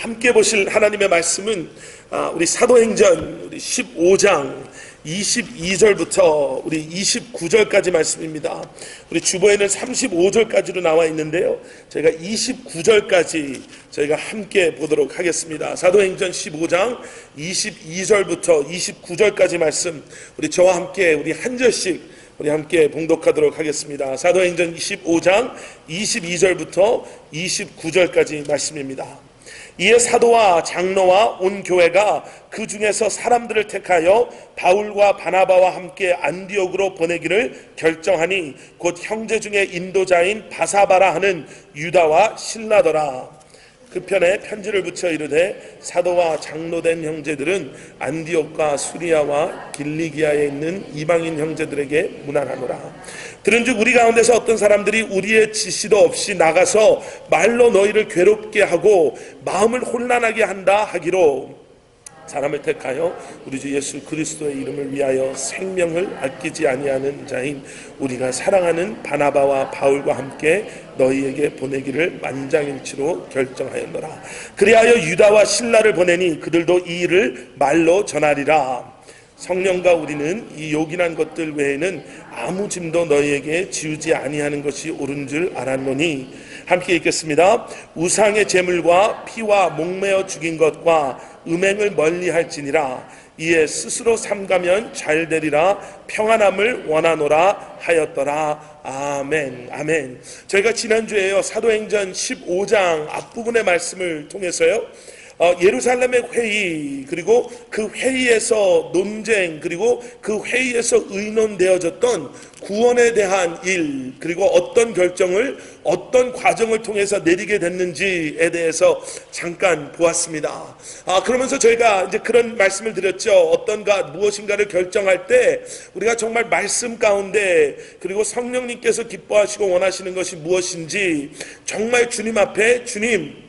함께 보실 하나님의 말씀은 우리 사도행전 우리 15장 22절부터 우리 29절까지 말씀입니다. 우리 주보에는 35절까지로 나와 있는데요, 저희가 29절까지 저희가 함께 보도록 하겠습니다. 사도행전 15장 22절부터 29절까지 말씀, 우리 저와 함께 우리 한 절씩 우리 함께 봉독하도록 하겠습니다. 사도행전 15장 22절부터 29절까지 말씀입니다. 이에 사도와 장로와 온 교회가 그 중에서 사람들을 택하여 바울과 바나바와 함께 안디옥으로 보내기를 결정하니 곧 형제 중에 인도자인 바사바라 하는 유다와 실라더라. 그 편에 편지를 붙여 이르되 사도와 장로된 형제들은 안디옥과 수리아와 길리기아에 있는 이방인 형제들에게 문안하노라. 들은즉 우리 가운데서 어떤 사람들이 우리의 지시도 없이 나가서 말로 너희를 괴롭게 하고 마음을 혼란하게 한다 하기로 사람을 택하여 우리 주 예수 그리스도의 이름을 위하여 생명을 아끼지 아니하는 자인 우리가 사랑하는 바나바와 바울과 함께 너희에게 보내기를 만장일치로 결정하였노라. 그리하여 유다와 실라를 보내니 그들도 이 일을 말로 전하리라. 성령과 우리는 이 요긴한 것들 외에는 아무 짐도 너희에게 지우지 아니하는 것이 옳은 줄 알았노니. 함께 읽겠습니다. 우상의 제물과 피와 목매어 죽인 것과 음행을 멀리할지니라. 이에 스스로 삼가면 잘되리라. 평안함을 원하노라 하였더라. 아멘. 아멘. 저희가 지난주에요, 사도행전 15장 앞부분의 말씀을 통해서요, 예루살렘의 회의, 그리고 그 회의에서 논쟁, 그리고 그 회의에서 의논되어졌던 구원에 대한 일, 그리고 어떤 결정을 어떤 과정을 통해서 내리게 됐는지에 대해서 잠깐 보았습니다. 그러면서 저희가 이제 그런 말씀을 드렸죠. 무엇인가를 결정할 때 우리가 정말 말씀 가운데, 그리고 성령님께서 기뻐하시고 원하시는 것이 무엇인지 정말 주님 앞에, 주님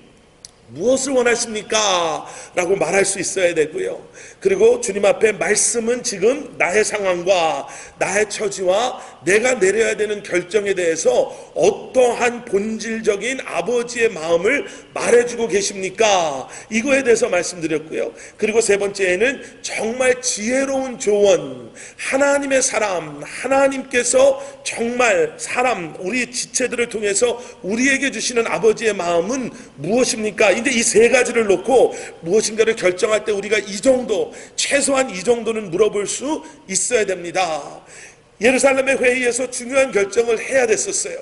무엇을 원하십니까? 라고 말할 수 있어야 되고요. 그리고 주님 앞에 말씀은 지금 나의 상황과 나의 처지와 내가 내려야 되는 결정에 대해서 어떠한 본질적인 아버지의 마음을 말해주고 계십니까? 이거에 대해서 말씀드렸고요. 그리고 세 번째에는 정말 지혜로운 조언, 하나님의 사람, 하나님께서 정말 사람, 우리 지체들을 통해서 우리에게 주시는 아버지의 마음은 무엇입니까? 이제 이 세 가지를 놓고 무엇인가를 결정할 때 우리가 이 정도, 최소한 이 정도는 물어볼 수 있어야 됩니다. 예루살렘의 회의에서 중요한 결정을 해야 됐었어요.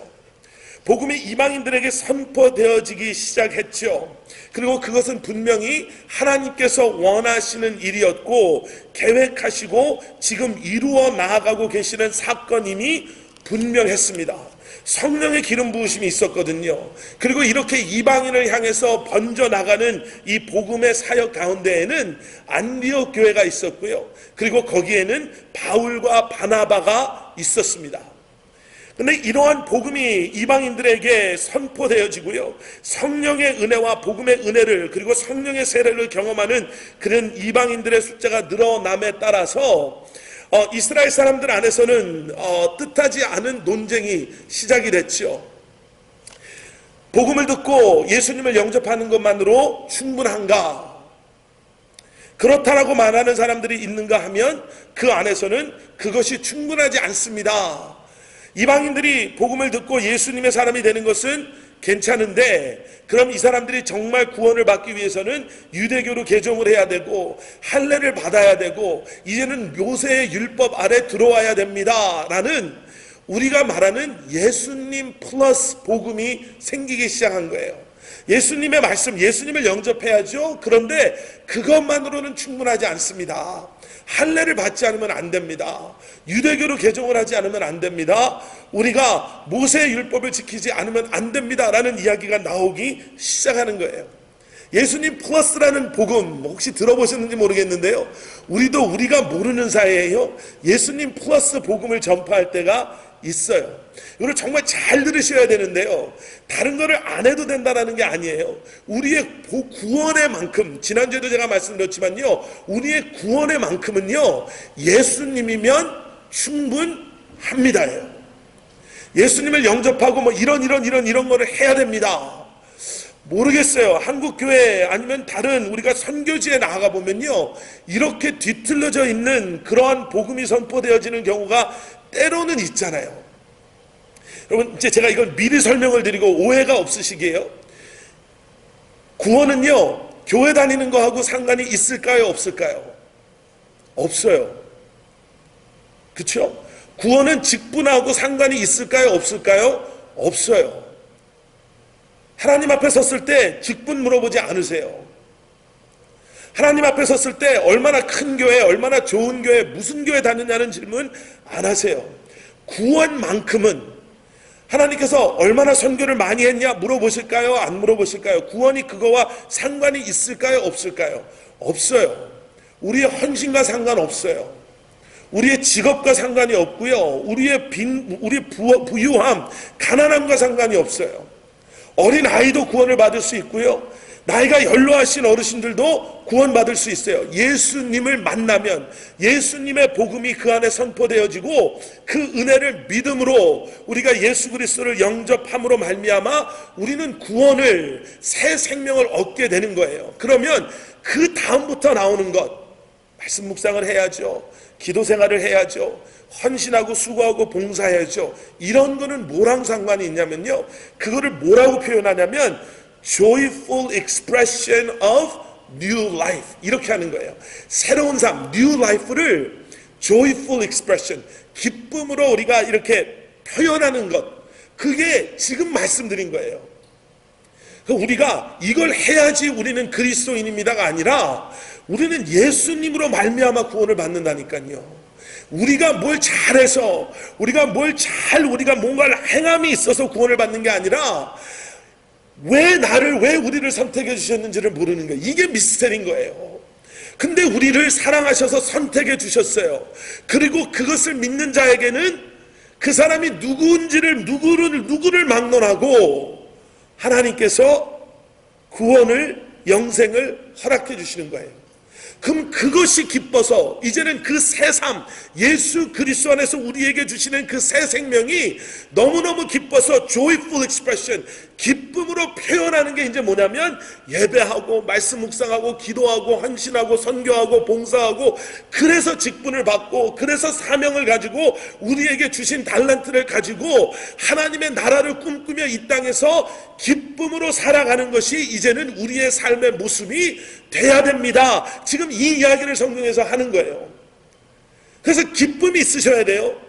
복음이 이방인들에게 선포되어지기 시작했죠. 그리고 그것은 분명히 하나님께서 원하시는 일이었고 계획하시고 지금 이루어 나아가고 계시는 사건임이 분명했습니다. 성령의 기름 부으심이 있었거든요. 그리고 이렇게 이방인을 향해서 번져나가는 이 복음의 사역 가운데에는 안디옥 교회가 있었고요. 그리고 거기에는 바울과 바나바가 있었습니다. 근데 이러한 복음이 이방인들에게 선포되어지고요, 성령의 은혜와 복음의 은혜를, 그리고 성령의 세례를 경험하는 그런 이방인들의 숫자가 늘어남에 따라서 이스라엘 사람들 안에서는 뜻하지 않은 논쟁이 시작이 됐죠. 복음을 듣고 예수님을 영접하는 것만으로 충분한가? 그렇다라고 말하는 사람들이 있는가 하면 그 안에서는 그것이 충분하지 않습니다. 이방인들이 복음을 듣고 예수님의 사람이 되는 것은 괜찮은데, 그럼 이 사람들이 정말 구원을 받기 위해서는 유대교로 개종을 해야 되고 할례를 받아야 되고 이제는 모세의 율법 아래 들어와야 됩니다 라는, 우리가 말하는 예수님 플러스 복음이 생기기 시작한 거예요. 예수님의 말씀, 예수님을 영접해야죠. 그런데 그것만으로는 충분하지 않습니다. 할례를 받지 않으면 안 됩니다. 유대교로 개종을 하지 않으면 안 됩니다. 우리가 모세의 율법을 지키지 않으면 안 됩니다 라는 이야기가 나오기 시작하는 거예요. 예수님 플러스라는 복음 혹시 들어보셨는지 모르겠는데요, 우리가 모르는 사이에요, 예수님 플러스 복음을 전파할 때가 있어요. 이걸 정말 잘 들으셔야 되는데요, 다른 거를 안 해도 된다는 게 아니에요. 우리의 구원의 만큼, 지난주에도 제가 말씀드렸지만요, 우리의 구원의 만큼은요 예수님이면 충분합니다예요. 예수님을 영접하고 이런 거를 해야 됩니다. 모르겠어요. 한국교회 아니면 다른 우리가 선교지에 나가 보면요, 이렇게 뒤틀려져 있는 그러한 복음이 선포되어지는 경우가 때로는 있잖아요. 여러분, 이제 제가 이걸 미리 설명을 드리고 오해가 없으시게요. 구원은요, 교회 다니는 거하고 상관이 있을까요, 없을까요? 없어요. 그렇죠? 구원은 직분하고 상관이 있을까요, 없을까요? 없어요. 하나님 앞에 섰을 때 직분 물어보지 않으세요. 하나님 앞에 섰을 때 얼마나 큰 교회, 얼마나 좋은 교회, 무슨 교회 다녔냐는 질문 안 하세요. 구원만큼은 하나님께서 얼마나 선교를 많이 했냐 물어보실까요? 안 물어보실까요? 구원이 그거와 상관이 있을까요? 없을까요? 없어요. 우리의 헌신과 상관없어요. 우리의 직업과 상관이 없고요. 우리의 부유함, 가난함과 상관이 없어요. 어린 아이도 구원을 받을 수 있고요. 나이가 연로하신 어르신들도 구원받을 수 있어요. 예수님을 만나면 예수님의 복음이 그 안에 선포되어지고 그 은혜를 믿음으로 우리가 예수 그리스도를 영접함으로 말미암아 우리는 구원을, 새 생명을 얻게 되는 거예요. 그러면 그 다음부터 나오는 것, 말씀 묵상을 해야죠. 기도 생활을 해야죠. 헌신하고 수고하고 봉사해야죠. 이런 거는 뭐랑 상관이 있냐면요, 그거를 뭐라고 표현하냐면 joyful expression of new life, 이렇게 하는 거예요. 새로운 삶, new life를 joyful expression, 기쁨으로 우리가 이렇게 표현하는 것, 그게 지금 말씀드린 거예요. 우리가 이걸 해야지 우리는 그리스도인입니다가 아니라 우리는 예수님으로 말미암아 구원을 받는다니까요. 우리가 뭘 잘해서, 우리가 뭔가를 행함이 있어서 구원을 받는 게 아니라 왜 우리를 선택해 주셨는지를 모르는 거예요. 이게 미스터리인 거예요. 근데 우리를 사랑하셔서 선택해 주셨어요. 그리고 그것을 믿는 자에게는 그 사람이 누구를 막론하고 하나님께서 구원을, 영생을 허락해 주시는 거예요. 그럼 그것이 기뻐서 이제는 그 새 삶, 예수 그리스도 안에서 우리에게 주시는 그 새 생명이 너무너무 기뻐서 joyful expression, 기쁨으로 표현하는 게 이제 뭐냐면 예배하고 말씀 묵상하고 기도하고 헌신하고 선교하고 봉사하고, 그래서 직분을 받고 그래서 사명을 가지고 우리에게 주신 달란트를 가지고 하나님의 나라를 꿈꾸며 이 땅에서 기쁨으로 살아가는 것이 이제는 우리의 삶의 모습이 돼야 됩니다. 지금 이 이야기를 성경에서 하는 거예요. 그래서 기쁨이 있으셔야 돼요.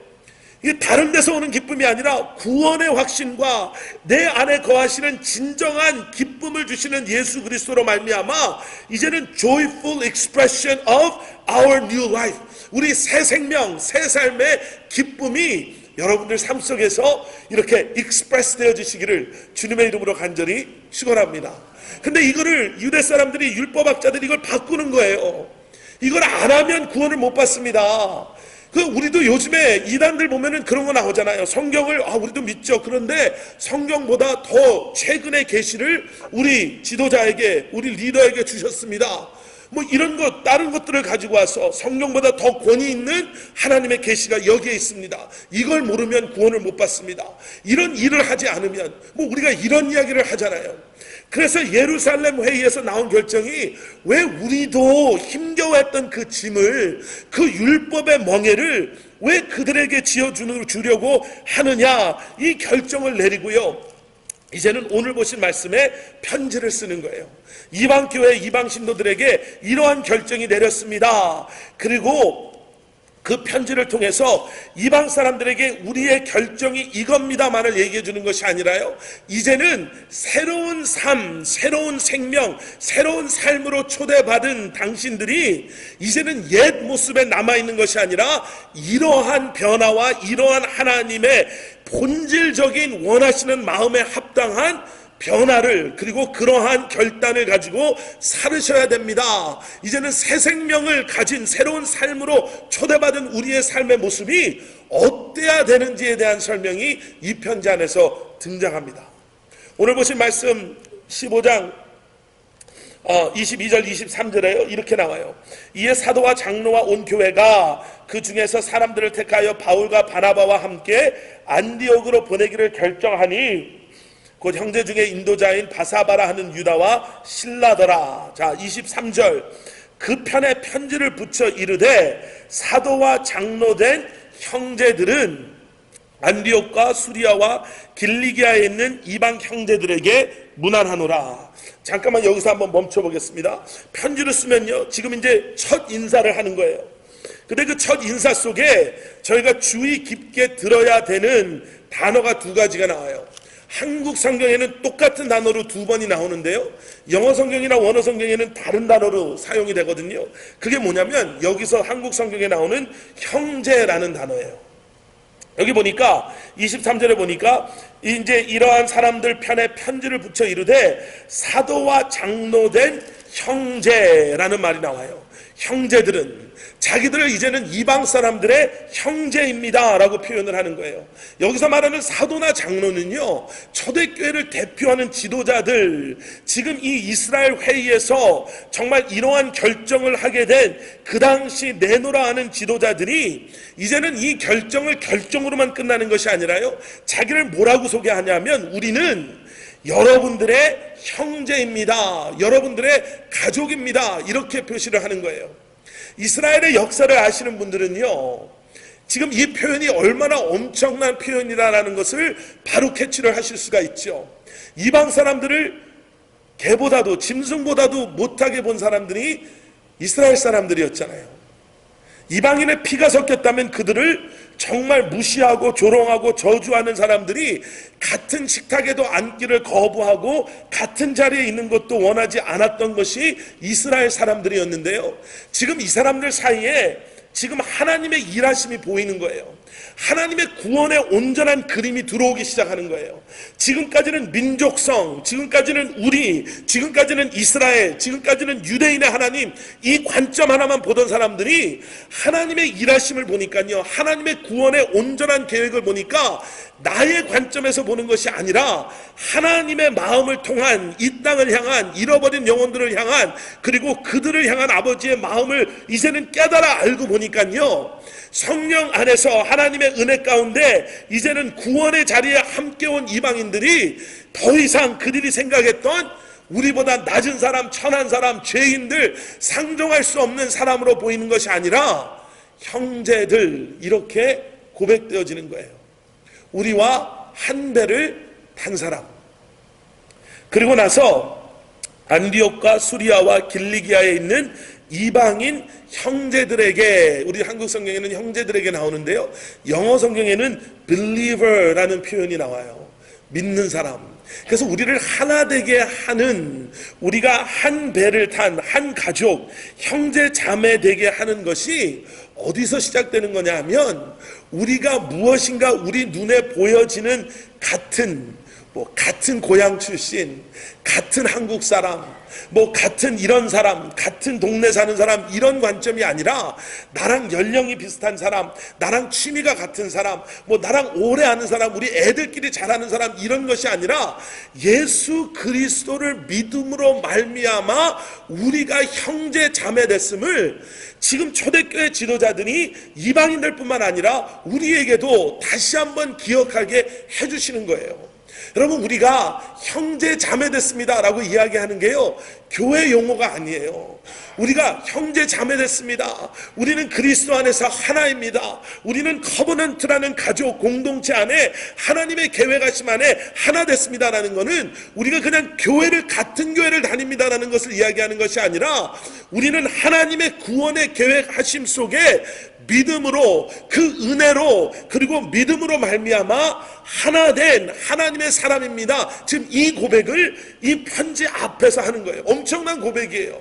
이게 다른 데서 오는 기쁨이 아니라 구원의 확신과 내 안에 거하시는 진정한 기쁨을 주시는 예수 그리스도로 말미암아 이제는 joyful expression of our new life, 우리 새 생명, 새 삶의 기쁨이 여러분들 삶 속에서 이렇게 익스프레스 되어지시기를 주님의 이름으로 간절히 축원합니다. 근데 이거를 유대 사람들이, 율법학자들이 이걸 바꾸는 거예요. 이걸 안 하면 구원을 못 받습니다. 우리도 요즘에 이단들 보면은 그런 거 나오잖아요. 성경을 우리도 믿죠. 그런데 성경보다 더 최근의 계시를 우리 지도자에게, 우리 리더에게 주셨습니다. 뭐 이런 것, 다른 것들을 가지고 와서 성경보다 더 권위 있는 하나님의 계시가 여기에 있습니다. 이걸 모르면 구원을 못 받습니다. 이런 일을 하지 않으면, 뭐 우리가 이런 이야기를 하잖아요. 그래서 예루살렘 회의에서 나온 결정이, 왜 우리도 힘겨워했던 그 짐을, 그 율법의 멍에를 왜 그들에게 지어주려고 하느냐, 이 결정을 내리고요, 이제는 오늘 보신 말씀에 편지를 쓰는 거예요. 이방 교회, 이방 신도들에게 이러한 결정이 내렸습니다. 그리고 그 편지를 통해서 이방 사람들에게 우리의 결정이 이겁니다만을 얘기해 주는 것이 아니라요, 이제는 새로운 삶, 새로운 생명, 새로운 삶으로 초대받은 당신들이 이제는 옛 모습에 남아있는 것이 아니라 이러한 변화와 이러한 하나님의 본질적인 원하시는 마음에 합당한 변화를, 그리고 그러한 결단을 가지고 살으셔야 됩니다. 이제는 새 생명을 가진 새로운 삶으로 초대받은 우리의 삶의 모습이 어때야 되는지에 대한 설명이 이 편지 안에서 등장합니다. 오늘 보신 말씀 15장 22절 23절에요 이렇게 나와요. 이에 사도와 장로와 온 교회가 그 중에서 사람들을 택하여 바울과 바나바와 함께 안디옥으로 보내기를 결정하니 곧 형제 중에 인도자인 바사바라 하는 유다와 실라더라. 자, 23절. 그 편에 편지를 붙여 이르되 사도와 장로된 형제들은 안디옥과 수리아와 길리기아에 있는 이방 형제들에게 문안하노라. 잠깐만 여기서 한번 멈춰 보겠습니다. 편지를 쓰면요, 지금 이제 첫 인사를 하는 거예요. 근데 그 첫 인사 속에 저희가 주의 깊게 들어야 되는 단어가 두 가지가 나와요. 한국 성경에는 똑같은 단어로 두 번이 나오는데요, 영어 성경이나 원어 성경에는 다른 단어로 사용이 되거든요. 그게 뭐냐면 여기서 한국 성경에 나오는 형제라는 단어예요. 여기 보니까 23절에 보니까 이제 이러한 사람들 편에 편지를 붙여 이르되 사도와 장로된 형제라는 말이 나와요. 형제들은 자기들을 이제는 이방 사람들의 형제입니다 라고 표현을 하는 거예요. 여기서 말하는 사도나 장로는요, 초대교회를 대표하는 지도자들, 지금 이 이스라엘 회의에서 정말 이러한 결정을 하게 된 그 당시 내노라 하는 지도자들이 이제는 이 결정을 결정으로만 끝나는 것이 아니라요, 자기를 뭐라고 소개하냐면 우리는 여러분들의 형제입니다, 여러분들의 가족입니다, 이렇게 표시를 하는 거예요. 이스라엘의 역사를 아시는 분들은요, 지금 이 표현이 얼마나 엄청난 표현이라는 것을 바로 캐치를 하실 수가 있죠. 이방 사람들을 개보다도 짐승보다도 못하게 본 사람들이 이스라엘 사람들이었잖아요. 이방인의 피가 섞였다면 그들을 정말 무시하고 조롱하고 저주하는 사람들이 같은 식탁에도 앉기를 거부하고 같은 자리에 있는 것도 원하지 않았던 것이 이스라엘 사람들이었는데요, 지금 이 사람들 사이에 지금 하나님의 일하심이 보이는 거예요. 하나님의 구원의 온전한 그림이 들어오기 시작하는 거예요. 지금까지는 민족성, 지금까지는 우리, 지금까지는 이스라엘, 지금까지는 유대인의 하나님, 이 관점 하나만 보던 사람들이 하나님의 일하심을 보니까요, 하나님의 구원의 온전한 계획을 보니까 나의 관점에서 보는 것이 아니라 하나님의 마음을 통한 이 땅을 향한 잃어버린 영혼들을 향한, 그리고 그들을 향한 아버지의 마음을 이제는 깨달아 알고 보니까요, 성령 안에서 하나님의 은혜 가운데 이제는 구원의 자리에 함께 온 이방인들이 더 이상 그들이 생각했던 우리보다 낮은 사람, 천한 사람, 죄인들, 상종할 수 없는 사람으로 보이는 것이 아니라 형제들, 이렇게 고백되어지는 거예요. 우리와 한 배를 탄 사람. 그리고 나서 안디옥과 수리아와 길리기아에 있는 이방인 형제들에게, 우리 한국 성경에는 형제들에게 나오는데요, 영어 성경에는 believer라는 표현이 나와요. 믿는 사람. 그래서 우리를 하나 되게 하는, 우리가 한 배를 탄 한 가족, 형제 자매 되게 하는 것이 어디서 시작되는 거냐 하면, 우리가 무엇인가 우리 눈에 보여지는 같은 고향 출신, 같은 한국 사람, 같은 이런 사람, 같은 동네 사는 사람, 이런 관점이 아니라 나랑 연령이 비슷한 사람, 나랑 취미가 같은 사람, 나랑 오래 아는 사람, 우리 애들끼리 잘 아는 사람, 이런 것이 아니라 예수 그리스도를 믿음으로 말미암아 우리가 형제 자매 됐음을 지금 초대교회 지도자들이 이방인들 뿐만 아니라 우리에게도 다시 한번 기억하게 해주시는 거예요. 여러분, 우리가 형제 자매 됐습니다 라고 이야기하는 게요, 교회 용어가 아니에요. 우리가 형제 자매 됐습니다, 우리는 그리스도 안에서 하나입니다, 우리는 커버넌트라는 가족 공동체 안에 하나님의 계획하심 안에 하나 됐습니다 라는 것은 우리가 그냥 같은 교회를 다닙니다 라는 것을 이야기하는 것이 아니라, 우리는 하나님의 구원의 계획하심 속에 믿음으로, 그 은혜로, 그리고 믿음으로 말미암아 하나 된 하나님의 사람입니다. 지금 이 고백을 이 편지 앞에서 하는 거예요. 엄청난 고백이에요.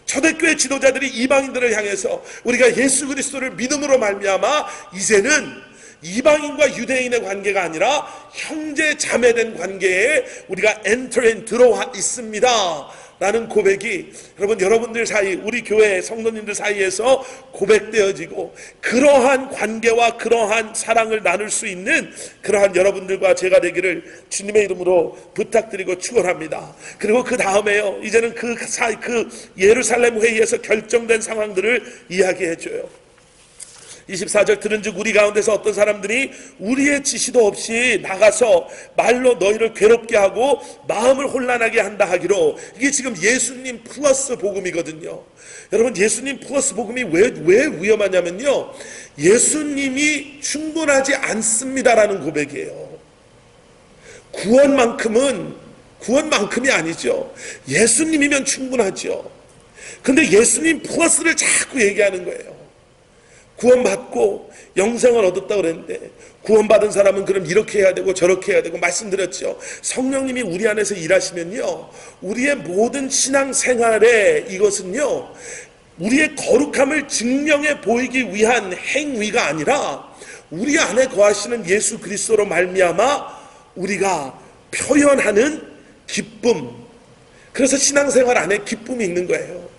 초대교회 지도자들이 이방인들을 향해서 우리가 예수 그리스도를 믿음으로 말미암아 이제는 이방인과 유대인의 관계가 아니라 형제 자매된 관계에 우리가 엔터인 들어와 있습니다 라는 고백이 여러분들 사이, 우리 교회 성도님들 사이에서 고백되어지고, 그러한 관계와 그러한 사랑을 나눌 수 있는 그러한 여러분들과 제가 되기를 주님의 이름으로 부탁드리고 축원합니다. 그리고 그 다음에요, 이제는 그 예루살렘 회의에서 결정된 상황들을 이야기해줘요. 24절 들은즉 우리 가운데서 어떤 사람들이 우리의 지시도 없이 나가서 말로 너희를 괴롭게 하고 마음을 혼란하게 한다 하기로. 이게 지금 예수님 플러스 복음이거든요. 여러분, 예수님 플러스 복음이 왜 위험하냐면요, 예수님이 충분하지 않습니다라는 고백이에요. 구원만큼이 아니죠. 예수님이면 충분하죠. 근데 예수님 플러스를 자꾸 얘기하는 거예요. 구원받고 영생을 얻었다고 그랬는데, 구원받은 사람은 그럼 이렇게 해야 되고 저렇게 해야 되고 말씀드렸죠. 성령님이 우리 안에서 일하시면요, 우리의 모든 신앙생활에 이것은요, 우리의 거룩함을 증명해 보이기 위한 행위가 아니라 우리 안에 거하시는 예수 그리스도로 말미암아 우리가 표현하는 기쁨. 그래서 신앙생활 안에 기쁨이 있는 거예요.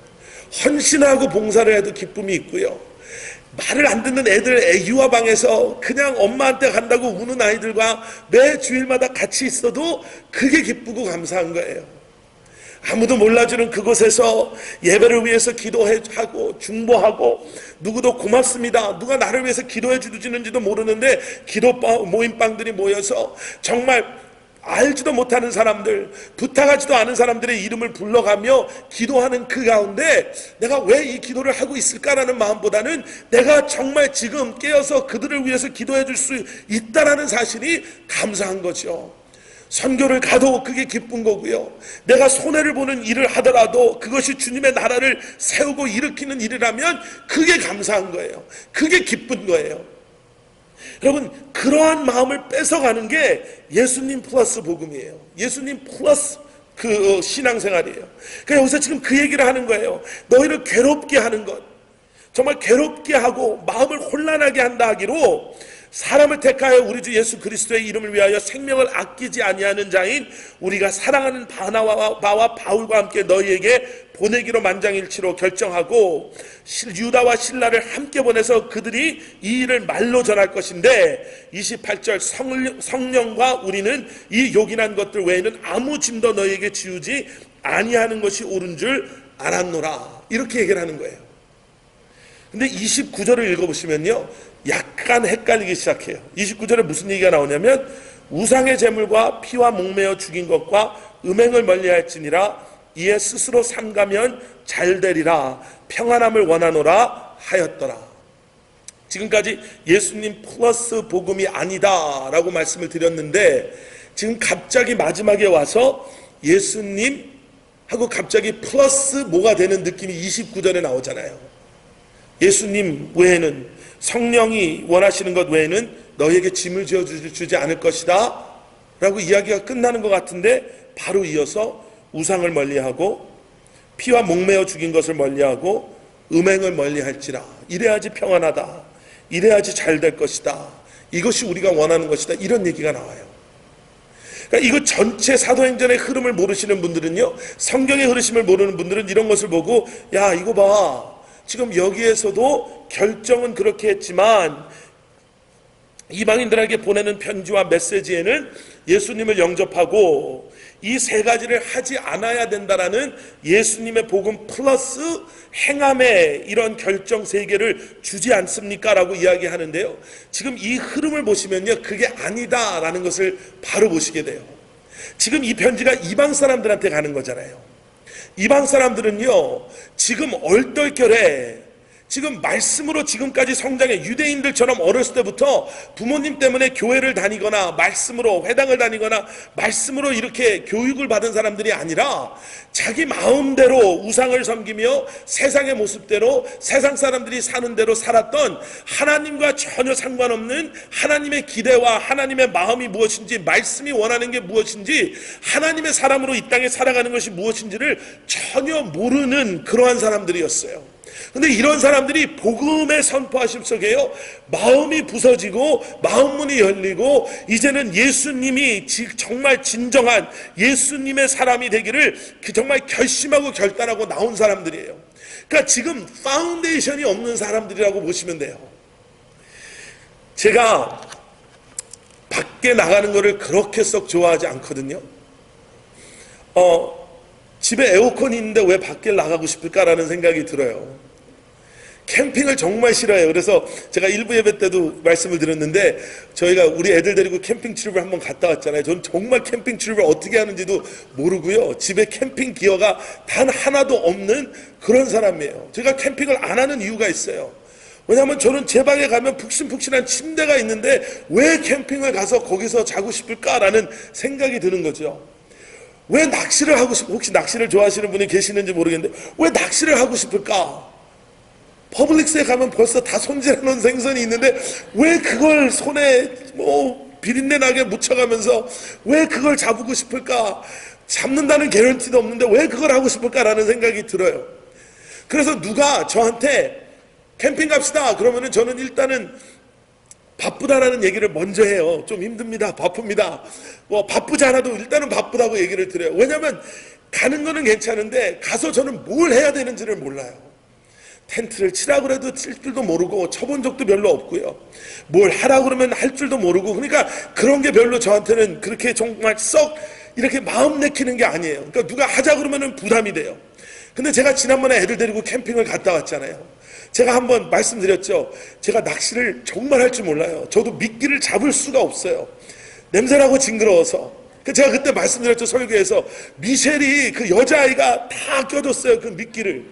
헌신하고 봉사를 해도 기쁨이 있고요, 말을 안 듣는 애들 유아방에서 그냥 엄마한테 간다고 우는 아이들과 매 주일마다 같이 있어도 그게 기쁘고 감사한 거예요. 아무도 몰라주는 그곳에서 예배를 위해서 기도하고 중보하고, 누구도 고맙습니다, 누가 나를 위해서 기도해 주는지도 모르는데 기도 모임방들이 모여서 정말 알지도 못하는 사람들, 부탁하지도 않은 사람들의 이름을 불러가며 기도하는 그 가운데 내가 왜 이 기도를 하고 있을까라는 마음보다는 내가 정말 지금 깨어서 그들을 위해서 기도해 줄 수 있다라는 사실이 감사한 거죠. 선교를 가도 그게 기쁜 거고요, 내가 손해를 보는 일을 하더라도 그것이 주님의 나라를 세우고 일으키는 일이라면 그게 감사한 거예요. 그게 기쁜 거예요. 여러분, 그러한 마음을 뺏어가는 게 예수님 플러스 복음이에요. 예수님 플러스 그 신앙생활이에요. 그러니까 여기서 지금 그 얘기를 하는 거예요. 너희를 괴롭게 하는 것, 정말 괴롭게 하고 마음을 혼란하게 한다 하기로, 사람을 택하여 우리 주 예수 그리스도의 이름을 위하여 생명을 아끼지 아니하는 자인 우리가 사랑하는 바와 바울과 함께 너희에게 보내기로 만장일치로 결정하고, 유다와 실라를 함께 보내서 그들이 이 일을 말로 전할 것인데, 28절 성령과 우리는 이 요긴한 것들 외에는 아무 짐도 너희에게 지우지 아니하는 것이 옳은 줄 알았노라, 이렇게 얘기를 하는 거예요. 근데 29절을 읽어보시면요, 약간 헷갈리기 시작해요. 29절에 무슨 얘기가 나오냐면, 우상의 제물과 피와 목매어 죽인 것과 음행을 멀리할지니라, 이에 스스로 삼가면 잘되리라, 평안함을 원하노라 하였더라. 지금까지 예수님 플러스 복음이 아니다 라고 말씀을 드렸는데, 지금 갑자기 마지막에 와서 예수님 하고 갑자기 플러스 뭐가 되는 느낌이 29절에 나오잖아요. 예수님 외에는, 성령이 원하시는 것 외에는 너희에게 짐을 지어주지 않을 것이다 라고 이야기가 끝나는 것 같은데, 바로 이어서 우상을 멀리하고 피와 목매어 죽인 것을 멀리하고 음행을 멀리할지라, 이래야지 평안하다, 이래야지 잘 될 것이다, 이것이 우리가 원하는 것이다, 이런 얘기가 나와요. 그러니까 이거 전체 사도행전의 흐름을 모르시는 분들은요, 성경의 흐르심을 모르는 분들은 이런 것을 보고, 야 이거 봐, 지금 여기에서도 결정은 그렇게 했지만 이방인들에게 보내는 편지와 메시지에는 예수님을 영접하고 이 세 가지를 하지 않아야 된다라는 예수님의 복음 플러스 행함의 이런 결정 세 개를 주지 않습니까? 라고 이야기하는데요, 지금 이 흐름을 보시면요, 그게 아니다라는 것을 바로 보시게 돼요. 지금 이 편지가 이방 사람들한테 가는 거잖아요. 이방 사람들은요, 지금 얼떨결에 지금 말씀으로 지금까지 성장해, 유대인들처럼 어렸을 때부터 부모님 때문에 교회를 다니거나 말씀으로 회당을 다니거나 말씀으로 이렇게 교육을 받은 사람들이 아니라 자기 마음대로 우상을 섬기며 세상의 모습대로 세상 사람들이 사는 대로 살았던, 하나님과 전혀 상관없는 하나님의 기대와 하나님의 마음이 무엇인지, 말씀이 원하는 게 무엇인지, 하나님의 사람으로 이 땅에 살아가는 것이 무엇인지를 전혀 모르는 그러한 사람들이었어요. 근데 이런 사람들이 복음의 선포하심 속에요, 마음이 부서지고 마음문이 열리고 이제는 예수님이 정말 진정한 예수님의 사람이 되기를 정말 결심하고 결단하고 나온 사람들이에요. 그러니까 지금 파운데이션이 없는 사람들이라고 보시면 돼요. 제가 밖에 나가는 거를 그렇게 썩 좋아하지 않거든요. 집에 에어컨이 있는데 왜 밖에 나가고 싶을까라는 생각이 들어요. 캠핑을 정말 싫어해요. 그래서 제가 일부 예배 때도 말씀을 드렸는데 저희가 우리 애들 데리고 캠핑 출입을 한번 갔다 왔잖아요. 저는 정말 캠핑 출입을 어떻게 하는지도 모르고요. 집에 캠핑 기어가 단 하나도 없는 그런 사람이에요. 제가 캠핑을 안 하는 이유가 있어요. 왜냐하면 저는 제 방에 가면 푹신푹신한 침대가 있는데 왜 캠핑을 가서 거기서 자고 싶을까라는 생각이 드는 거죠. 왜 낚시를 하고 혹시 낚시를 좋아하시는 분이 계시는지 모르겠는데 왜 낚시를 하고 싶을까? 퍼블릭스에 가면 벌써 다 손질해놓은 생선이 있는데 왜 그걸 손에 비린내 나게 묻혀가면서 왜 그걸 잡고 싶을까? 잡는다는 개런티도 없는데 왜 그걸 하고 싶을까라는 생각이 들어요. 그래서 누가 저한테 캠핑 갑시다 그러면은 저는 일단은 바쁘다라는 얘기를 먼저 해요. 좀 힘듭니다. 바쁩니다. 바쁘지 않아도 일단은 바쁘다고 얘기를 드려요. 왜냐하면 가는 거는 괜찮은데 가서 저는 뭘 해야 되는지를 몰라요. 텐트를 치라고 해도 칠 줄도 모르고 쳐본 적도 별로 없고요. 뭘 하라고 그러면 할 줄도 모르고 그러니까 그런 게 별로 저한테는 그렇게 정말 썩 이렇게 마음 내키는 게 아니에요. 그러니까 누가 하자 그러면 부담이 돼요. 근데 제가 지난번에 애들 데리고 캠핑을 갔다 왔잖아요. 제가 한번 말씀드렸죠. 제가 낚시를 정말 할 줄 몰라요. 저도 미끼를 잡을 수가 없어요. 냄새나고 징그러워서. 제가 그때 말씀드렸죠. 설교에서 미셸이 그 여자아이가 다 껴줬어요. 그 미끼를.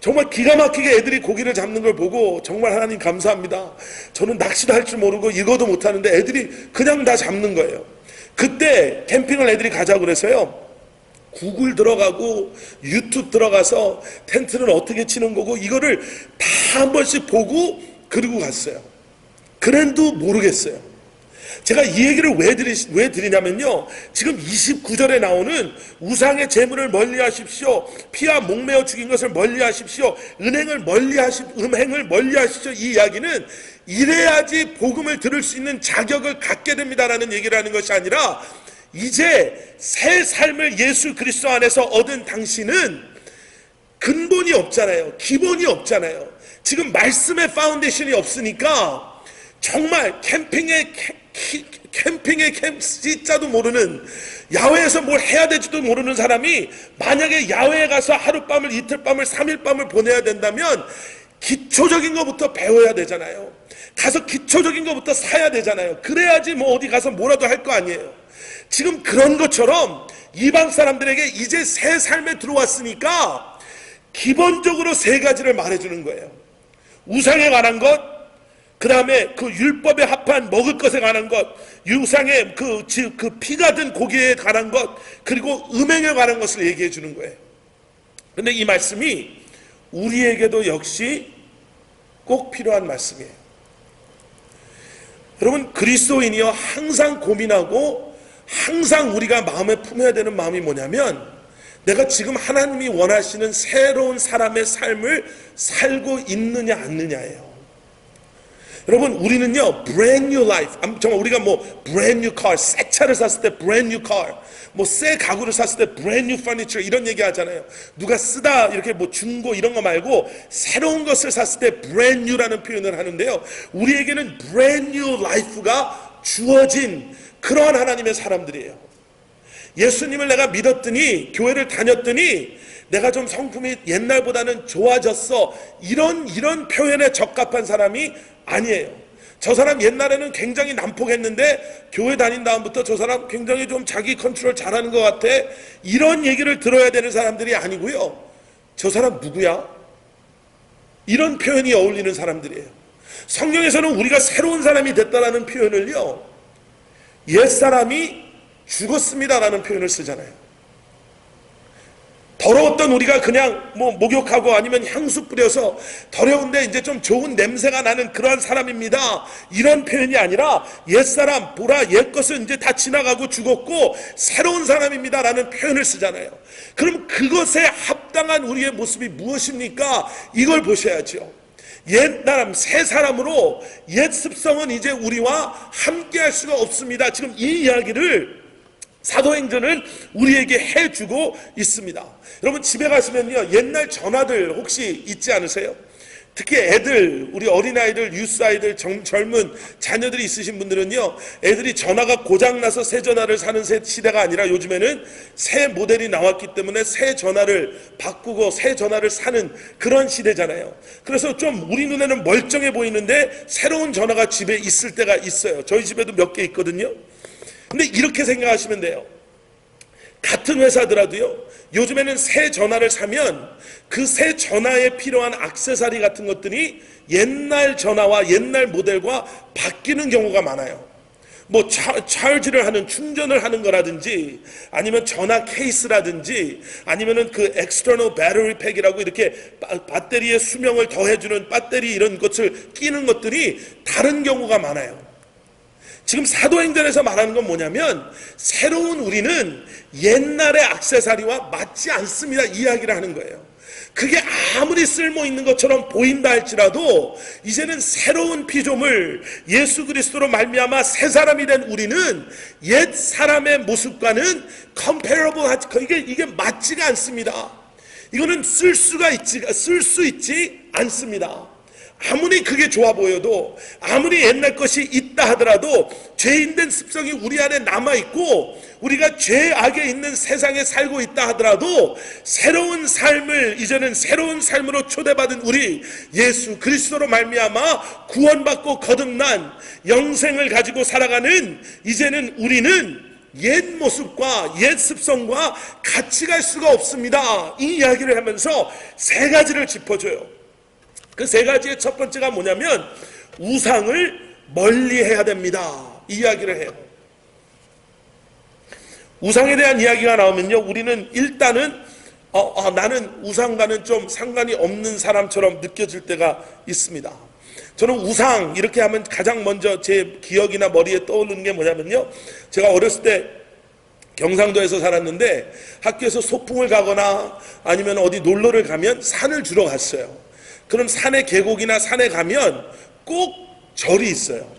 정말 기가 막히게 애들이 고기를 잡는 걸 보고 정말 하나님 감사합니다. 저는 낚시도 할 줄 모르고 이거도 못하는데 애들이 그냥 다 잡는 거예요. 그때 캠핑을 애들이 가자고 그래서요. 구글 들어가고 유튜브 들어가서 텐트는 어떻게 치는 거고 이거를 다 한 번씩 보고 그리고 갔어요. 그래도 모르겠어요. 제가 이 얘기를 왜 드리냐면요. 지금 29절에 나오는 우상의 재물을 멀리하십시오. 피와 목매어 죽인 것을 멀리하십시오. 음행을 멀리하십시오. 이 이야기는 이래야지 복음을 들을 수 있는 자격을 갖게 됩니다라는 얘기를 하는 것이 아니라 이제 새 삶을 예수 그리스도 안에서 얻은 당신은 근본이 없잖아요. 기본이 없잖아요. 지금 말씀의 파운데이션이 없으니까 정말 캠핑의 C자도 모르는 야외에서 뭘 해야 될지도 모르는 사람이 만약에 야외에 가서 하룻밤을 이틀밤을 3일밤을 보내야 된다면 기초적인 것부터 배워야 되잖아요. 가서 기초적인 것부터 사야 되잖아요. 그래야지 어디 가서 뭐라도 할 거 아니에요. 지금 그런 것처럼 이방 사람들에게 이제 새 삶에 들어왔으니까 기본적으로 세 가지를 말해주는 거예요. 우상에 관한 것, 그 다음에 그 율법에 합한 먹을 것에 관한 것, 우상의 그 피가 든 고기에 관한 것, 그리고 음행에 관한 것을 얘기해 주는 거예요. 그런데 이 말씀이 우리에게도 역시 꼭 필요한 말씀이에요. 여러분, 그리스도인이여 항상 고민하고 항상 우리가 마음에 품어야 되는 마음이 뭐냐면 내가 지금 하나님이 원하시는 새로운 사람의 삶을 살고 있느냐 않느냐예요. 여러분, 우리는요 brand new life, 정말 우리가 brand new car, 새 차를 샀을 때 brand new car, 새 가구를 샀을 때 brand new furniture 이런 얘기 하잖아요. 누가 쓰다 이렇게 중고 이런 거 말고 새로운 것을 샀을 때 brand new라는 표현을 하는데요. 우리에게는 brand new life가 주어진 그러한 하나님의 사람들이에요. 예수님을 내가 믿었더니 교회를 다녔더니 내가 좀 성품이 옛날보다는 좋아졌어, 이런 표현에 적합한 사람이 아니에요. 저 사람 옛날에는 굉장히 난폭했는데 교회 다닌 다음부터 저 사람 굉장히 좀 자기 컨트롤 잘하는 것 같아, 이런 얘기를 들어야 되는 사람들이 아니고요. 저 사람 누구야? 이런 표현이 어울리는 사람들이에요. 성경에서는 우리가 새로운 사람이 됐다라는 표현을요, 옛사람이 죽었습니다라는 표현을 쓰잖아요. 더러웠던 우리가 그냥 목욕하고 아니면 향수 뿌려서 더러운데 이제 좀 좋은 냄새가 나는 그러한 사람입니다, 이런 표현이 아니라 옛사람 보라, 옛것은 이제 다 지나가고 죽었고 새로운 사람입니다 라는 표현을 쓰잖아요. 그럼 그것에 합당한 우리의 모습이 무엇입니까? 이걸 보셔야죠. 옛사람, 새 사람으로 옛 습성은 이제 우리와 함께 할 수가 없습니다. 지금 이 이야기를 사도행전은 우리에게 해주고 있습니다. 여러분, 집에 가시면요 옛날 전화들 혹시 있지 않으세요? 특히 애들, 우리 어린아이들, 유스아이들, 젊은 자녀들이 있으신 분들은요, 애들이 전화가 고장나서 새 전화를 사는 시대가 아니라 요즘에는 새 모델이 나왔기 때문에 새 전화를 바꾸고 새 전화를 사는 그런 시대잖아요. 그래서 좀 우리 눈에는 멀쩡해 보이는데 새로운 전화가 집에 있을 때가 있어요. 저희 집에도 몇 개 있거든요. 근데 이렇게 생각하시면 돼요. 같은 회사더라도요, 요즘에는 새 전화를 사면 그 새 전화에 필요한 액세서리 같은 것들이 옛날 전화와 옛날 모델과 바뀌는 경우가 많아요. 뭐 차지를 하는, 충전을 하는 거라든지, 아니면 전화 케이스라든지, 아니면은 그 external battery pack이라고 이렇게 배터리의 수명을 더해주는 배터리 이런 것을 끼는 것들이 다른 경우가 많아요. 지금 사도행전에서 말하는 건 뭐냐면, 새로운 우리는 옛날의 액세서리와 맞지 않습니다, 이야기를 하는 거예요. 그게 아무리 쓸모 있는 것처럼 보인다 할지라도 이제는 새로운 피조물 예수 그리스도로 말미암아 새 사람이 된 우리는 옛 사람의 모습과는 comparable 하지, 이게 맞지가 않습니다. 이거는 쓸 수 있지 않습니다. 아무리 그게 좋아 보여도, 아무리 옛날 것이 있다 하더라도 죄인된 습성이 우리 안에 남아있고 우리가 죄악에 있는 세상에 살고 있다 하더라도 새로운 삶을, 이제는 새로운 삶으로 초대받은 우리 예수 그리스도로 말미암아 구원받고 거듭난 영생을 가지고 살아가는 이제는 우리는 옛 모습과 옛 습성과 같이 갈 수가 없습니다. 이 이야기를 하면서 세 가지를 짚어줘요. 그 세 가지의 첫 번째가 뭐냐면 우상을 멀리해야 됩니다, 이 이야기를 해요. 우상에 대한 이야기가 나오면요, 우리는 일단은 나는 우상과는 좀 상관이 없는 사람처럼 느껴질 때가 있습니다. 저는 우상 이렇게 하면 가장 먼저 제 기억이나 머리에 떠오르는 게 뭐냐면요, 제가 어렸을 때 경상도에서 살았는데 학교에서 소풍을 가거나 아니면 어디 놀러를 가면 산을 주러 갔어요. 그럼 산에, 계곡이나 산에 가면 꼭 절이 있어요.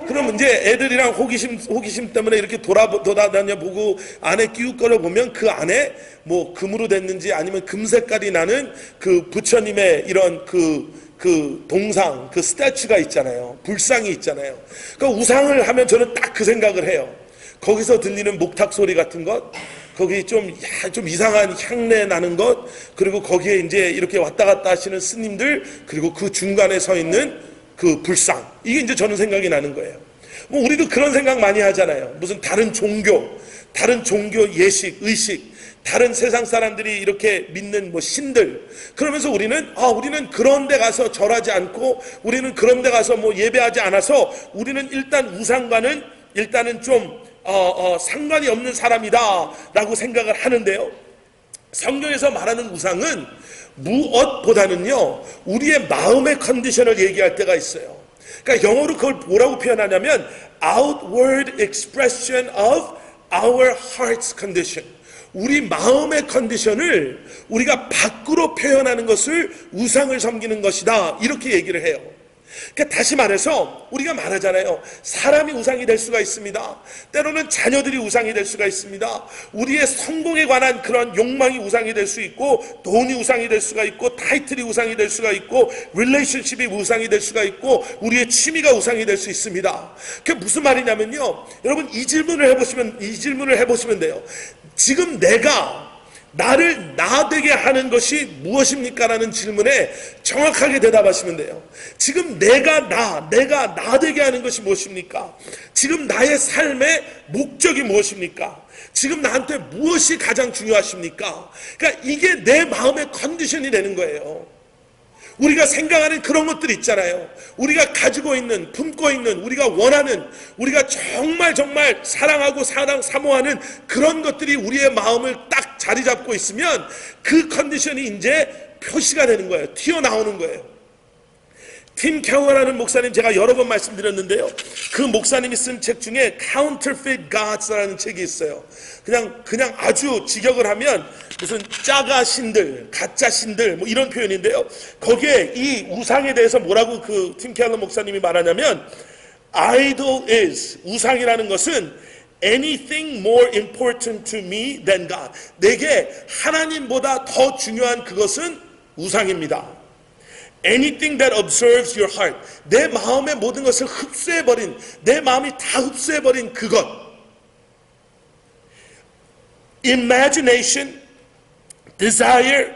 그럼 이제 애들이랑 호기심 때문에 이렇게 돌아다녀 보고 안에 끼웃거려 보면 그 안에 뭐 금으로 됐는지 아니면 금 색깔이 나는 그 부처님의 이런 그 동상, 그 스태츄가 있잖아요. 불상이 있잖아요. 그러니까 우상을 하면 저는 딱 그 생각을 해요. 거기서 들리는 목탁 소리 같은 것, 거기 좀 이상한 향내 나는 것, 그리고 거기에 이제 이렇게 왔다 갔다 하시는 스님들, 그리고 그 중간에 서 있는 그 불상, 이게 이제 저는 생각이 나는 거예요. 뭐 우리도 그런 생각 많이 하잖아요. 무슨 다른 종교 예식, 의식, 다른 세상 사람들이 이렇게 믿는 뭐 신들, 그러면서 우리는 그런 데 가서 절하지 않고, 우리는 그런 데 가서 뭐 예배하지 않아서 우리는 일단 우상과는 일단은 좀 상관이 없는 사람이다 라고 생각을 하는데요, 성경에서 말하는 우상은 무엇보다는요 우리의 마음의 컨디션을 얘기할 때가 있어요. 그러니까 영어로 그걸 뭐라고 표현하냐면 outward expression of our heart's condition, 우리 마음의 컨디션을 우리가 밖으로 표현하는 것을 우상을 섬기는 것이다, 이렇게 얘기를 해요. 그러니까 다시 말해서 우리가 말하잖아요, 사람이 우상이 될 수가 있습니다. 때로는 자녀들이 우상이 될 수가 있습니다. 우리의 성공에 관한 그런 욕망이 우상이 될 수 있고, 돈이 우상이 될 수가 있고, 타이틀이 우상이 될 수가 있고, 릴레이션십이 우상이 될 수가 있고, 우리의 취미가 우상이 될 수 있습니다. 그게 무슨 말이냐면요, 여러분 이 질문을 해보시면 돼요. 지금 내가 나를 나되게 하는 것이 무엇입니까? 라는 질문에 정확하게 대답하시면 돼요. 지금 내가 나되게 하는 것이 무엇입니까? 지금 나의 삶의 목적이 무엇입니까? 지금 나한테 무엇이 가장 중요하십니까? 그러니까 이게 내 마음의 컨디션이 되는 거예요. 우리가 생각하는 그런 것들 있잖아요. 우리가 가지고 있는, 품고 있는, 우리가 원하는, 우리가 정말 사랑하고 사모하는 그런 것들이 우리의 마음을 딱 자리 잡고 있으면 그 컨디션이 이제 표시가 되는 거예요. 튀어나오는 거예요. 팀 켈러라는 목사님, 제가 여러 번 말씀드렸는데요, 그 목사님이 쓴 책 중에 Counterfeit Gods라는 책이 있어요. 그냥 아주 직역을 하면 무슨 짜가 신들, 가짜 신들 뭐 이런 표현인데요, 거기에 이 우상에 대해서 뭐라고 그 팀 켈러 목사님이 말하냐면, Idol is, 우상이라는 것은 anything more important to me than God, 내게 하나님보다 더 중요한 그것은 우상입니다. Anything that observes your heart. 내 마음의 모든 것을 흡수해버린, 내 마음이 다 흡수해버린 그것. Imagination, desire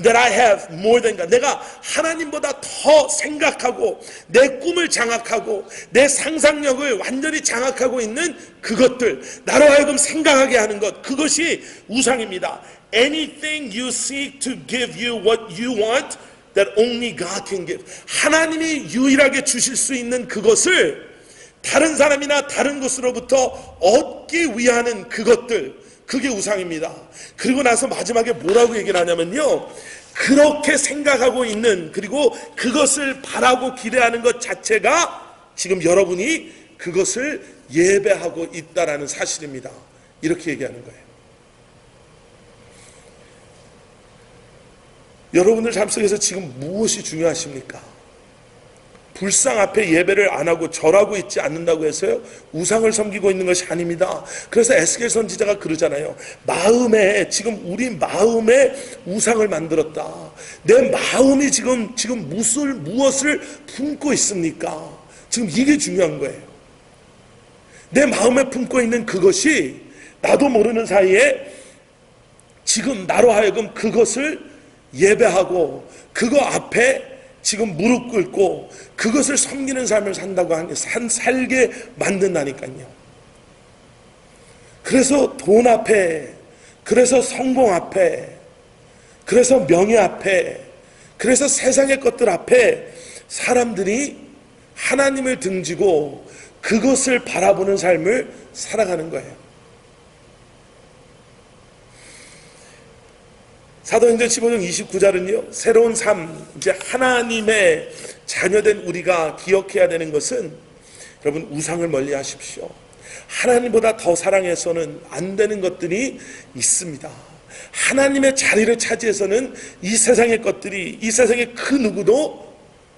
that I have more than God. 내가 하나님보다 더 생각하고 내 꿈을 장악하고 내 상상력을 완전히 장악하고 있는 그것들, 나로 하여금 생각하게 하는 것, 그것이 우상입니다. Anything you seek to give you what you want, that only God can give. 하나님이 유일하게 주실 수 있는 그것을 다른 사람이나 다른 것으로부터 얻기 위하는 그것들, 그게 우상입니다. 그리고 나서 마지막에 뭐라고 얘기를 하냐면요, 그렇게 생각하고 있는, 그리고 그것을 바라고 기대하는 것 자체가 지금 여러분이 그것을 예배하고 있다라는 사실입니다. 이렇게 얘기하는 거예요. 여러분들 삶 속에서 지금 무엇이 중요하십니까? 불상 앞에 예배를 안 하고 절하고 있지 않는다고 해서요, 우상을 섬기고 있는 것이 아닙니다. 그래서 에스겔 선지자가 그러잖아요. 마음에, 지금 우리 마음에 우상을 만들었다. 내 마음이 지금 무엇을 품고 있습니까? 지금 이게 중요한 거예요. 내 마음에 품고 있는 그것이 나도 모르는 사이에 지금 나로 하여금 그것을 예배하고 그거 앞에 지금 무릎 꿇고 그것을 섬기는 삶을 살게 만든다니까요. 그래서 돈 앞에, 그래서 성공 앞에, 그래서 명예 앞에, 그래서 세상의 것들 앞에 사람들이 하나님을 등지고 그것을 바라보는 삶을 살아가는 거예요. 사도행전 15장 29절은요, 새로운 삶, 이제 하나님의 자녀된 우리가 기억해야 되는 것은, 여러분, 우상을 멀리 하십시오. 하나님보다 더 사랑해서는 안 되는 것들이 있습니다. 하나님의 자리를 차지해서는 이 세상의 것들이, 이 세상의 그 누구도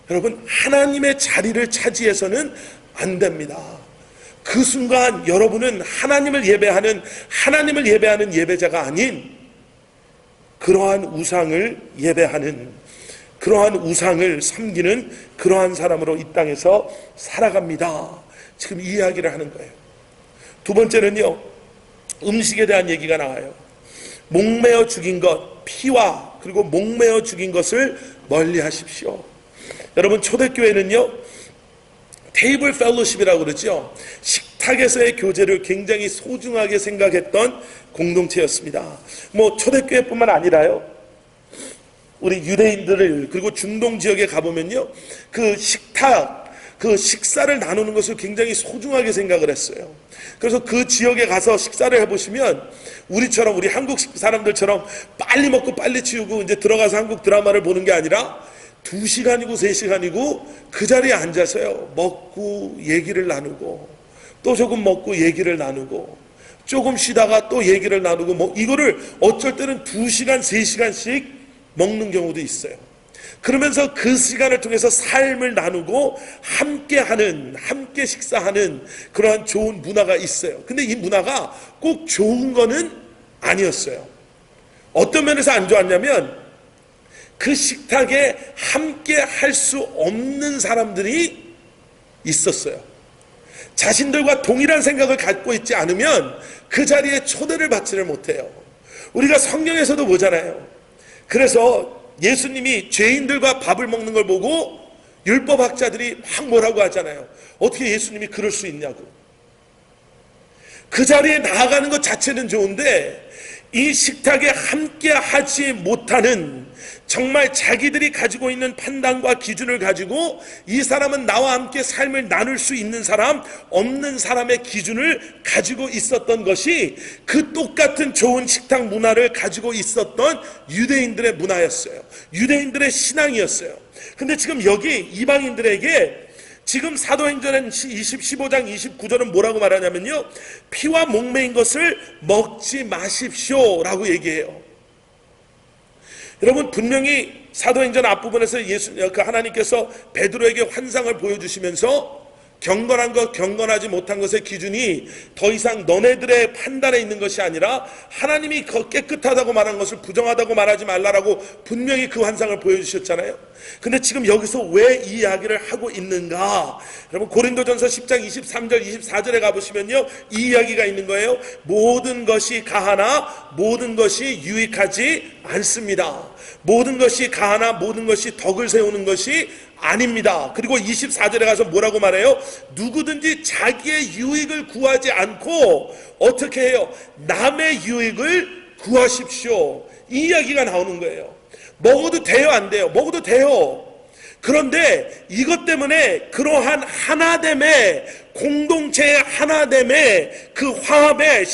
여러분 하나님의 자리를 차지해서는 안 됩니다. 그 순간 여러분은 하나님을 예배하는 예배자가 아닌 그러한 우상을 예배하는, 그러한 우상을 섬기는 그러한 사람으로 이 땅에서 살아갑니다. 지금 이 이야기를 하는 거예요. 두 번째는요, 음식에 대한 얘기가 나와요. 목매어 죽인 것, 피와 그리고 목매어 죽인 것을 멀리 하십시오. 여러분, 초대교회는요, 테이블 펠로십이라고 그러죠. 식탁에서의 교제를 굉장히 소중하게 생각했던 공동체였습니다. 뭐 초대교회뿐만 아니라요, 우리 유대인들을, 그리고 중동 지역에 가보면요, 그 식탁, 그 식사를 나누는 것을 굉장히 소중하게 생각을 했어요. 그래서 그 지역에 가서 식사를 해보시면 우리처럼, 우리 한국 사람들처럼 빨리 먹고 빨리 치우고 이제 들어가서 한국 드라마를 보는 게 아니라 2시간이고 3시간이고 그 자리에 앉아서요, 먹고 얘기를 나누고 또 조금 먹고 얘기를 나누고 조금 쉬다가 또 얘기를 나누고, 뭐 이거를 어쩔 때는 2시간 3시간씩 먹는 경우도 있어요. 그러면서 그 시간을 통해서 삶을 나누고 함께 식사하는 그러한 좋은 문화가 있어요. 근데 이 문화가 꼭 좋은 거는 아니었어요. 어떤 면에서 안 좋았냐면, 그 식탁에 함께 할 수 없는 사람들이 있었어요. 자신들과 동일한 생각을 갖고 있지 않으면 그 자리에 초대를 받지를 못해요. 우리가 성경에서도 보잖아요. 그래서 예수님이 죄인들과 밥을 먹는 걸 보고 율법학자들이 막 뭐라고 하잖아요. 어떻게 예수님이 그럴 수 있냐고. 그 자리에 나아가는 것 자체는 좋은데 이 식탁에 함께 하지 못하는, 정말 자기들이 가지고 있는 판단과 기준을 가지고 이 사람은 나와 함께 삶을 나눌 수 있는 사람, 없는 사람의 기준을 가지고 있었던 것이 그 똑같은 좋은 식탁 문화를 가지고 있었던 유대인들의 문화였어요. 유대인들의 신앙이었어요. 근데 지금 여기 이방인들에게 지금 사도행전 15장 29절은 뭐라고 말하냐면요, 피와 목매인 것을 먹지 마십시오 라고 얘기해요. 여러분, 분명히 사도행전 앞부분에서 하나님께서 베드로에게 환상을 보여주시면서 경건한 것, 경건하지 못한 것의 기준이 더 이상 너네들의 판단에 있는 것이 아니라 하나님이 깨끗하다고 말한 것을 부정하다고 말하지 말라라고 분명히 그 환상을 보여주셨잖아요. 근데 지금 여기서 왜 이 이야기를 하고 있는가? 여러분 고린도전서 10장 23절 24절에 가보시면요, 이 이야기가 있는 거예요. 모든 것이 가하나 모든 것이 유익하지 않습니다. 모든 것이 가하나 모든 것이 덕을 세우는 것이 아닙니다. 그리고 24절에 가서 뭐라고 말해요? 누구든지 자기의 유익을 구하지 않고 어떻게 해요? 남의 유익을 구하십시오. 이 이야기가 나오는 거예요. 먹어도 돼요, 안 돼요? 먹어도 돼요. 그런데 이것 때문에 그러한 하나됨의, 공동체의 하나됨의 그 화합의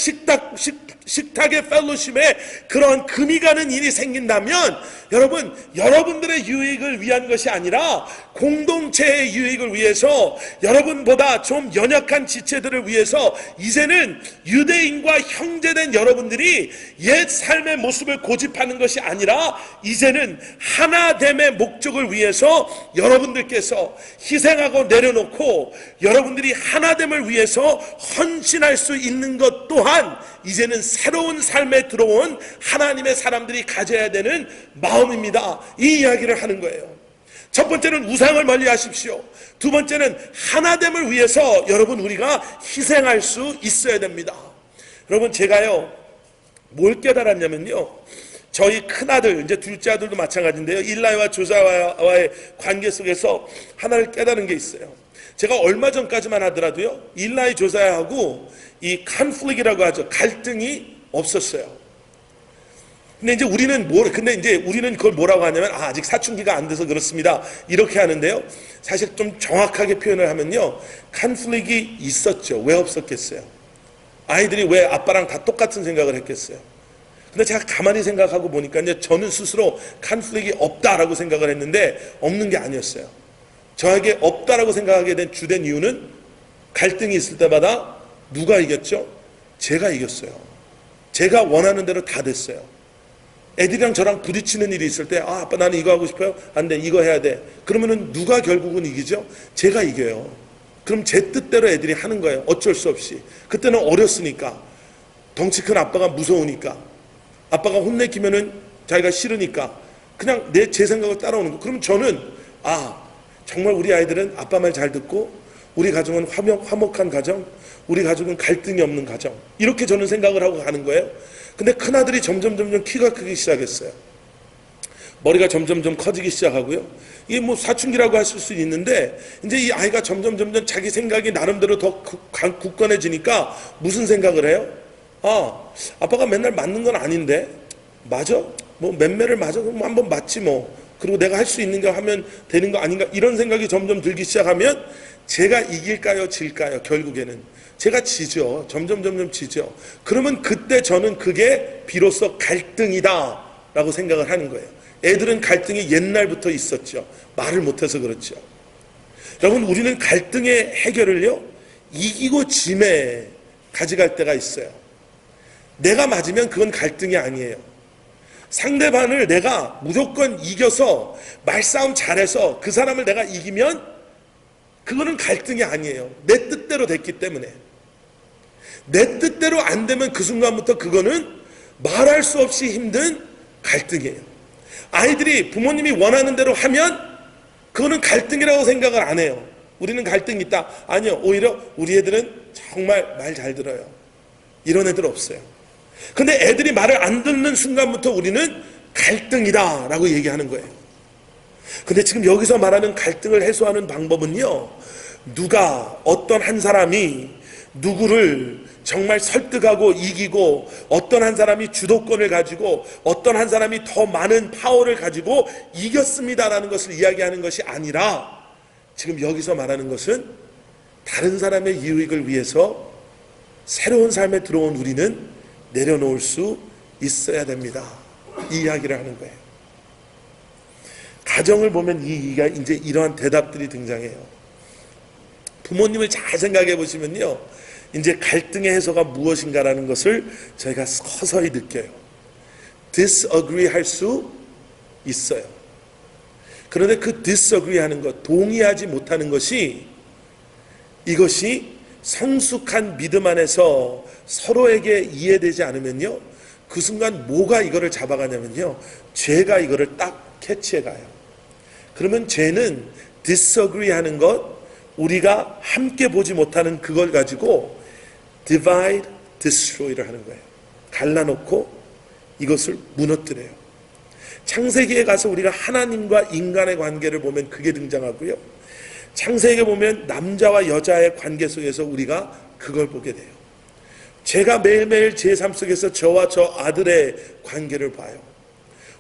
식탁의 펠로십에 그런 금이 가는 일이 생긴다면 여러분, 여러분들의 유익을 위한 것이 아니라 공동체의 유익을 위해서, 여러분보다 좀 연약한 지체들을 위해서 이제는 유대인과 형제된 여러분들이 옛 삶의 모습을 고집하는 것이 아니라 이제는 하나됨의 목적을 위해서 여러분들께서 희생하고 내려놓고 여러분들이 하나됨을 위해서 헌신할 수 있는 것 또한 이제는 새로운 삶에 들어온 하나님의 사람들이 가져야 되는 마음입니다. 이 이야기를 하는 거예요. 첫 번째는 우상을 멀리 하십시오. 두 번째는 하나됨을 위해서 여러분 우리가 희생할 수 있어야 됩니다. 여러분 제가요 뭘 깨달았냐면요, 저희 큰아들, 이제 둘째 아들도 마찬가지인데요, 일라이와 조사와의 관계 속에서 하나를 깨달은 게 있어요. 제가 얼마 전까지만 하더라도요, 일라이 조사야하고 이 컨플릭이라고 하죠, 갈등이 없었어요. 근데 이제 우리는 그걸 뭐라고 하냐면, 아직 사춘기가 안 돼서 그렇습니다, 이렇게 하는데요. 사실 좀 정확하게 표현을 하면요, 컨플릭이 있었죠. 왜 없었겠어요? 아이들이 왜 아빠랑 다 똑같은 생각을 했겠어요? 근데 제가 가만히 생각하고 보니까 이제 저는 스스로 컨플릭이 없다라고 생각을 했는데 없는 게 아니었어요. 저에게 없다라고 생각하게 된 주된 이유는 갈등이 있을 때마다 누가 이겼죠? 제가 이겼어요. 제가 원하는 대로 다 됐어요. 애들이랑 저랑 부딪히는 일이 있을 때, 아빠 나는 이거 하고 싶어요? 안 돼, 이거 해야 돼. 그러면은 누가 결국은 이기죠? 제가 이겨요. 그럼 제 뜻대로 애들이 하는 거예요. 어쩔 수 없이. 그때는 어렸으니까, 덩치 큰 아빠가 무서우니까, 아빠가 혼내키면은 자기가 싫으니까 그냥 제 생각을 따라오는 거. 그럼 저는 정말 우리 아이들은 아빠 말 잘 듣고, 우리 가정은 화목한 가정, 우리 가족은 갈등이 없는 가정, 이렇게 저는 생각을 하고 가는 거예요. 근데 큰아들이 점점 키가 크기 시작했어요. 머리가 점점 커지기 시작하고요. 이게 뭐 사춘기라고 하실 수 있는데, 이제 이 아이가 점점 자기 생각이 나름대로 더 굳건해지니까 무슨 생각을 해요? 아빠가 맨날 맞는 건 아닌데, 맞아? 뭐 맴매를 맞아? 그럼 한번 맞지 뭐. 그리고 내가 할 수 있는 거 하면 되는 거 아닌가? 이런 생각이 점점 들기 시작하면 제가 이길까요? 질까요? 결국에는 제가 지죠. 점점 지죠. 그러면 그때 저는 그게 비로소 갈등이다 라고 생각을 하는 거예요. 애들은 갈등이 옛날부터 있었죠. 말을 못해서 그렇죠. 여러분, 우리는 갈등의 해결을요, 이기고 짐에 가져갈 때가 있어요. 내가 맞으면 그건 갈등이 아니에요. 상대방을 내가 무조건 이겨서 말싸움 잘해서 그 사람을 내가 이기면 그거는 갈등이 아니에요. 내 뜻대로 됐기 때문에. 내 뜻대로 안 되면 그 순간부터 그거는 말할 수 없이 힘든 갈등이에요. 아이들이 부모님이 원하는 대로 하면 그거는 갈등이라고 생각을 안 해요. 우리는 갈등이 있다. 아니요. 오히려 우리 애들은 정말 말 잘 들어요. 이런 애들 없어요. 근데 애들이 말을 안 듣는 순간부터 우리는 갈등이다 라고 얘기하는 거예요. 근데 지금 여기서 말하는 갈등을 해소하는 방법은요, 누가, 어떤 한 사람이 누구를 정말 설득하고 이기고, 어떤 한 사람이 주도권을 가지고, 어떤 한 사람이 더 많은 파워를 가지고 이겼습니다라는 것을 이야기하는 것이 아니라, 지금 여기서 말하는 것은 다른 사람의 이익을 위해서 새로운 삶에 들어온 우리는 내려놓을 수 있어야 됩니다. 이 이야기를 하는 거예요. 가정을 보면 이가 이제 이러한 대답들이 등장해요. 부모님을 잘 생각해 보시면요, 이제 갈등의 해소가 무엇인가라는 것을 저희가 서서히 느껴요. disagree 할 수 있어요. 그런데 그 disagree 하는 것, 동의하지 못하는 것이 이것이 성숙한 믿음 안에서 서로에게 이해되지 않으면요, 그 순간 뭐가 이거를 잡아가냐면요, 죄가 이거를 딱 캐치해가요. 그러면 죄는 disagree 하는 것, 우리가 함께 보지 못하는 그걸 가지고 divide, destroy를 하는 거예요. 갈라놓고 이것을 무너뜨려요. 창세기에 가서 우리가 하나님과 인간의 관계를 보면 그게 등장하고요, 창세기에 보면 남자와 여자의 관계 속에서 우리가 그걸 보게 돼요. 제가 매일매일 제 삶 속에서 저와 저 아들의 관계를 봐요.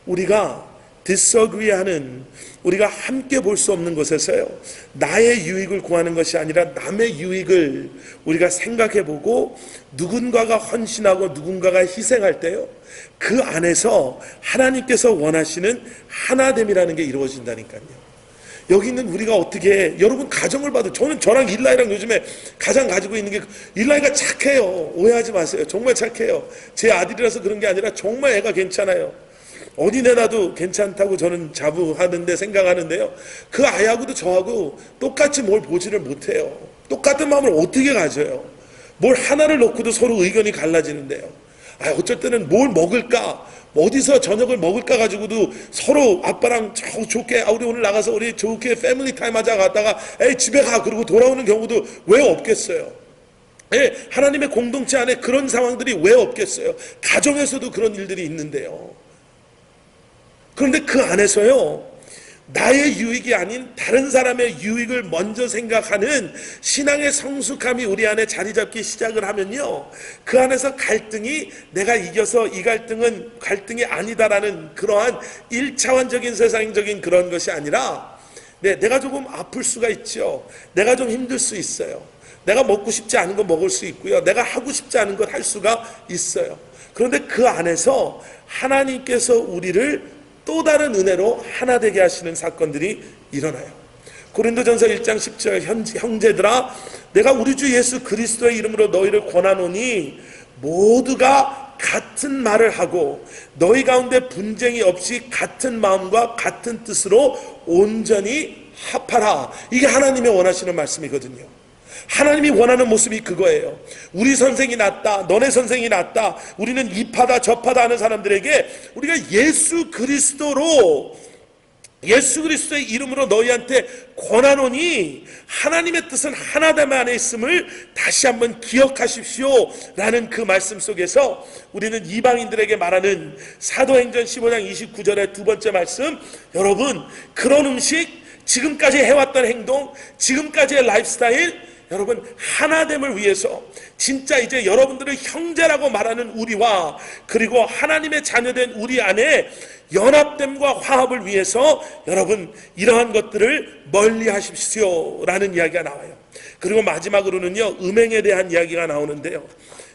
우리가 disagree 하는, 우리가 함께 볼 수 없는 것에서요, 나의 유익을 구하는 것이 아니라 남의 유익을 우리가 생각해보고 누군가가 헌신하고 누군가가 희생할 때요, 그 안에서 하나님께서 원하시는 하나됨이라는 게 이루어진다니까요. 여기 있는 우리가 어떻게, 여러분 가정을 봐도, 저랑 일라이랑 요즘에 가장 가지고 있는 게, 일라이가 착해요. 오해하지 마세요. 정말 착해요. 제 아들이라서 그런 게 아니라 정말 애가 괜찮아요. 어디 내놔도 괜찮다고 저는 자부하는데, 생각하는데요, 그 아이하고도 저하고 똑같이 뭘 보지를 못해요. 똑같은 마음을 어떻게 가져요? 뭘 하나를 놓고도 서로 의견이 갈라지는데요. 어쩔 때는 뭘 먹을까, 어디서 저녁을 먹을까 가지고도 서로 아빠랑 좋게, 우리 오늘 나가서 우리 좋게 패밀리 타임 하자 갔다가 에이 집에 가 그러고 돌아오는 경우도 왜 없겠어요? 하나님의 공동체 안에 그런 상황들이 왜 없겠어요? 가정에서도 그런 일들이 있는데요. 그런데 그 안에서요, 나의 유익이 아닌 다른 사람의 유익을 먼저 생각하는 신앙의 성숙함이 우리 안에 자리 잡기 시작을 하면요, 그 안에서 갈등이 내가 이겨서 이 갈등은 갈등이 아니다라는 그러한 1차원적인 세상적인 그런 것이 아니라, 내가 조금 아플 수가 있죠. 내가 좀 힘들 수 있어요. 내가 먹고 싶지 않은 거 먹을 수 있고요, 내가 하고 싶지 않은 것 할 수가 있어요. 그런데 그 안에서 하나님께서 우리를 또 다른 은혜로 하나 되게 하시는 사건들이 일어나요. 고린도전서 1장 10절, 형제들아 내가 우리 주 예수 그리스도의 이름으로 너희를 권하노니 모두가 같은 말을 하고 너희 가운데 분쟁이 없이 같은 마음과 같은 뜻으로 온전히 합하라. 이게 하나님의 원하시는 말씀이거든요. 하나님이 원하는 모습이 그거예요. 우리 선생이 낫다, 너네 선생이 낫다, 우리는 이파다 저파다 하는 사람들에게 우리가 예수 그리스도의 이름으로 너희한테 권하노니 하나님의 뜻은 하나됨 안에 있음을 다시 한번 기억하십시오 라는 그 말씀 속에서 우리는 이방인들에게 말하는 사도행전 15장 29절의 두 번째 말씀, 여러분 그런 음식, 지금까지 해왔던 행동, 지금까지의 라이프스타일, 여러분 하나됨을 위해서 진짜 이제 여러분들을 형제라고 말하는 우리와 그리고 하나님의 자녀된 우리 안에 연합됨과 화합을 위해서 여러분 이러한 것들을 멀리 하십시오 라는 이야기가 나와요. 그리고 마지막으로는요, 음행에 대한 이야기가 나오는데요,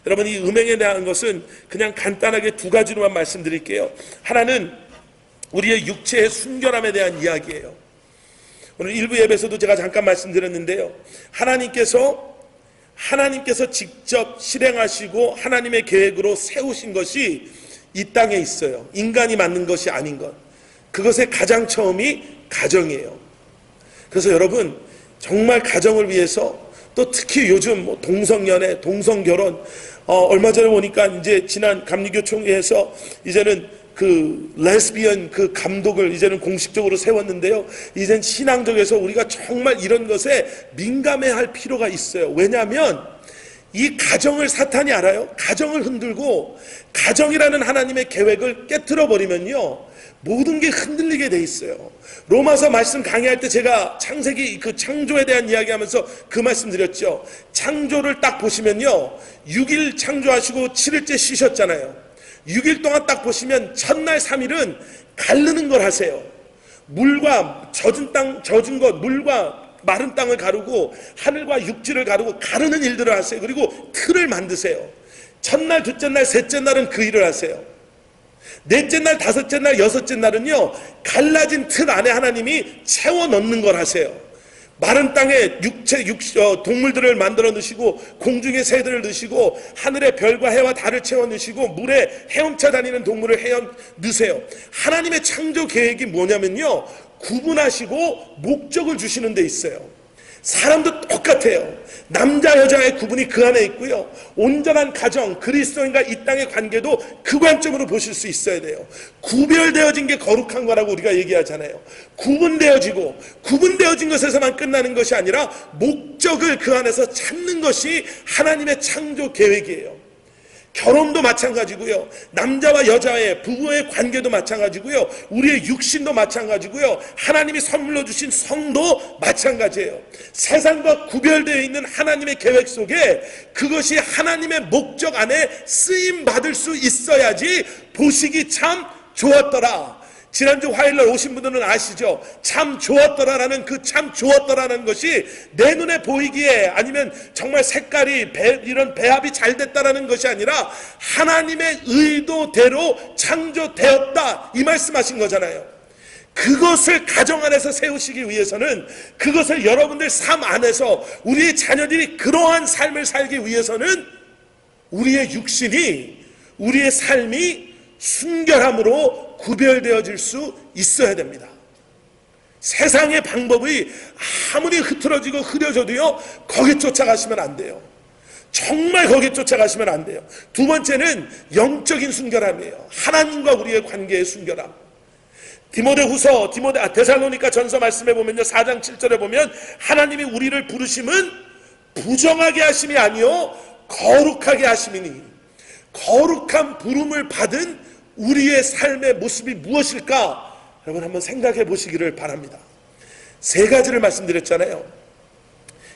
여러분 이 음행에 대한 것은 그냥 간단하게 두 가지로만 말씀드릴게요. 하나는 우리의 육체의 순결함에 대한 이야기예요. 오늘 일부 예배에서도 제가 잠깐 말씀드렸는데요, 하나님께서 직접 실행하시고 하나님의 계획으로 세우신 것이 이 땅에 있어요. 인간이 만든 것이 아닌 것. 그것의 가장 처음이 가정이에요. 그래서 여러분 정말 가정을 위해서, 또 특히 요즘 동성연애, 동성결혼, 얼마 전에 보니까 이제 지난 감리교 총회에서 이제는 그 레스비언 그 감독을 이제는 공식적으로 세웠는데요, 이젠 신앙적에서 우리가 정말 이런 것에 민감해야 할 필요가 있어요. 왜냐하면 이 가정을 사탄이 알아요. 가정을 흔들고 가정이라는 하나님의 계획을 깨트려 버리면요, 모든 게 흔들리게 돼 있어요. 로마서 말씀 강의할 때 제가 창세기 그 창조에 대한 이야기하면서 그 말씀 드렸죠. 창조를 딱 보시면요, 6일 창조하시고 7일째 쉬셨잖아요. 6일 동안 딱 보시면 첫날 3일은 가르는 걸 하세요. 물과 젖은 것, 물과 마른 땅을 가르고 하늘과 육지를 가르고 가르는 일들을 하세요. 그리고 틀을 만드세요. 첫날, 둘째 날, 셋째 날은 그 일을 하세요. 넷째 날, 다섯째 날, 여섯째 날은요, 갈라진 틀 안에 하나님이 채워 넣는 걸 하세요. 마른 땅에 동물들을 만들어 넣으시고 공중의 새들을 넣으시고 하늘의 별과 해와 달을 채워 넣으시고 물에 헤엄쳐 다니는 동물을 넣으세요. 하나님의 창조 계획이 뭐냐면요, 구분하시고 목적을 주시는 데 있어요. 사람도 똑같이 똑같아요. 남자 여자의 구분이 그 안에 있고요. 온전한 가정, 그리스도인과 이 땅의 관계도 그 관점으로 보실 수 있어야 돼요. 구별되어진 게 거룩한 거라고 우리가 얘기하잖아요. 구분되어진 것에서만 끝나는 것이 아니라 목적을 그 안에서 찾는 것이 하나님의 창조 계획이에요. 결혼도 마찬가지고요. 남자와 여자의 부부의 관계도 마찬가지고요. 우리의 육신도 마찬가지고요. 하나님이 선물로 주신 성도 마찬가지예요. 세상과 구별되어 있는 하나님의 계획 속에 그것이 하나님의 목적 안에 쓰임 받을 수 있어야지 보시기 참 좋았더라. 지난주 화요일날 오신 분들은 아시죠? 참 좋았더라라는 그 참 좋았더라는 것이 내 눈에 보이기에 아니면 정말 색깔이 이런 배합이 잘 됐다라는 것이 아니라 하나님의 의도대로 창조되었다 이 말씀하신 거잖아요. 그것을 가정 안에서 세우시기 위해서는, 그것을 여러분들 삶 안에서 우리의 자녀들이 그러한 삶을 살기 위해서는 우리의 육신이, 우리의 삶이 순결함으로 구별되어질 수 있어야 됩니다. 세상의 방법이 아무리 흐트러지고 흐려져도요, 거기 쫓아가시면 안 돼요. 정말 거기 쫓아가시면 안 돼요. 두 번째는 영적인 순결함이에요. 하나님과 우리의 관계의 순결함. 데살로니가 전서 말씀에 보면요, 4장 7절에 보면 하나님이 우리를 부르심은 부정하게 하심이 아니요 거룩하게 하심이니, 거룩한 부름을 받은 우리의 삶의 모습이 무엇일까? 여러분 한번 생각해 보시기를 바랍니다. 세 가지를 말씀드렸잖아요.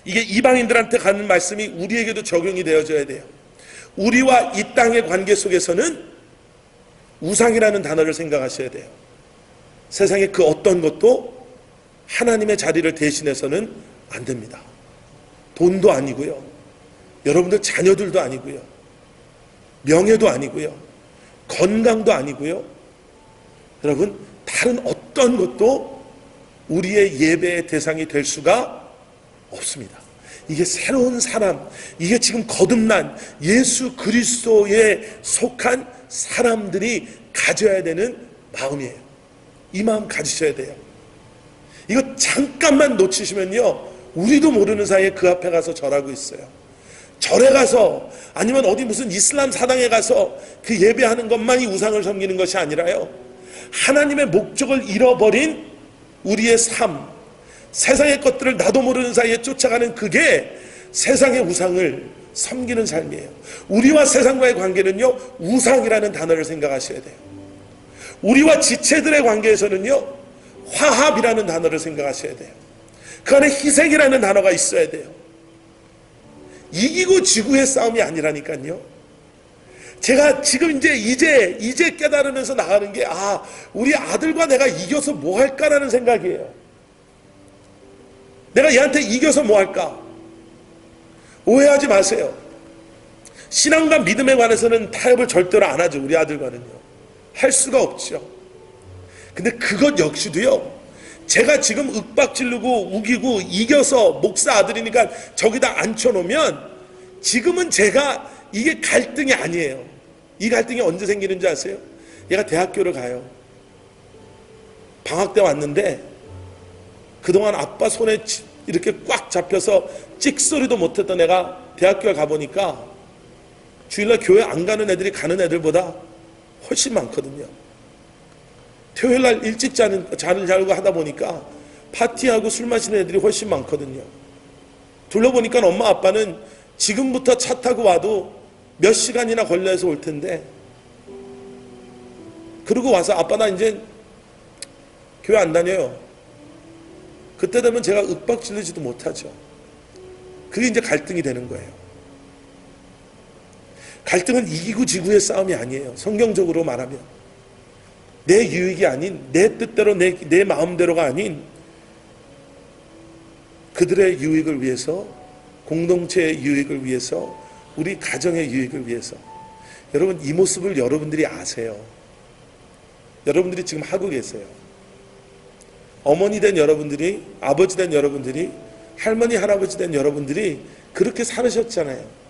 이게 이방인들한테 가는 말씀이 우리에게도 적용이 되어져야 돼요. 우리와 이 땅의 관계 속에서는 우상이라는 단어를 생각하셔야 돼요. 세상의 그 어떤 것도 하나님의 자리를 대신해서는 안 됩니다. 돈도 아니고요, 여러분들 자녀들도 아니고요, 명예도 아니고요, 건강도 아니고요, 여러분 다른 어떤 것도 우리의 예배의 대상이 될 수가 없습니다. 이게 새로운 사람, 이게 지금 거듭난 예수 그리스도에 속한 사람들이 가져야 되는 마음이에요. 이 마음 가지셔야 돼요. 이거 잠깐만 놓치시면요, 우리도 모르는 사이에 그 앞에 가서 절하고 있어요. 절에 가서 아니면 어디 무슨 이슬람 사당에 가서 그 예배하는 것만이 우상을 섬기는 것이 아니라요, 하나님의 목적을 잃어버린 우리의 삶, 세상의 것들을 나도 모르는 사이에 쫓아가는 그게 세상의 우상을 섬기는 삶이에요. 우리와 세상과의 관계는요, 우상이라는 단어를 생각하셔야 돼요. 우리와 지체들의 관계에서는요, 화합이라는 단어를 생각하셔야 돼요. 그 안에 희생이라는 단어가 있어야 돼요. 이기고 지구의 싸움이 아니라니까요. 제가 지금 이제 깨달으면서 나가는 게, 우리 아들과 내가 이겨서 뭐 할까라는 생각이에요. 내가 얘한테 이겨서 뭐 할까? 오해하지 마세요. 신앙과 믿음에 관해서는 타협을 절대로 안 하죠. 우리 아들과는요. 할 수가 없죠. 근데 그것 역시도요, 제가 지금 윽박지르고 우기고 이겨서 목사 아들이니까 저기다 앉혀놓으면 지금은 제가 이게 갈등이 아니에요. 이 갈등이 언제 생기는지 아세요? 얘가 대학교를 가요. 방학 때 왔는데 그동안 아빠 손에 이렇게 꽉 잡혀서 찍소리도 못했던 애가 대학교에 가보니까 주일날 교회 안 가는 애들이 가는 애들보다 훨씬 많거든요. 토요일날 일찍 잠을 자고 하다 보니까 파티하고 술 마시는 애들이 훨씬 많거든요. 둘러보니까 엄마 아빠는 지금부터 차 타고 와도 몇 시간이나 걸려서 올 텐데, 그러고 와서 아빠 나 이제 교회 안 다녀요. 그때 되면 제가 윽박지르지도 못하죠. 그게 이제 갈등이 되는 거예요. 갈등은 이기고 지구의 싸움이 아니에요. 성경적으로 말하면 내 유익이 아닌, 내 뜻대로 내 마음대로가 아닌 그들의 유익을 위해서, 공동체의 유익을 위해서, 우리 가정의 유익을 위해서. 여러분 이 모습을 여러분들이 아세요. 여러분들이 지금 하고 계세요. 어머니 된 여러분들이, 아버지 된 여러분들이, 할머니 할아버지 된 여러분들이 그렇게 살으셨잖아요.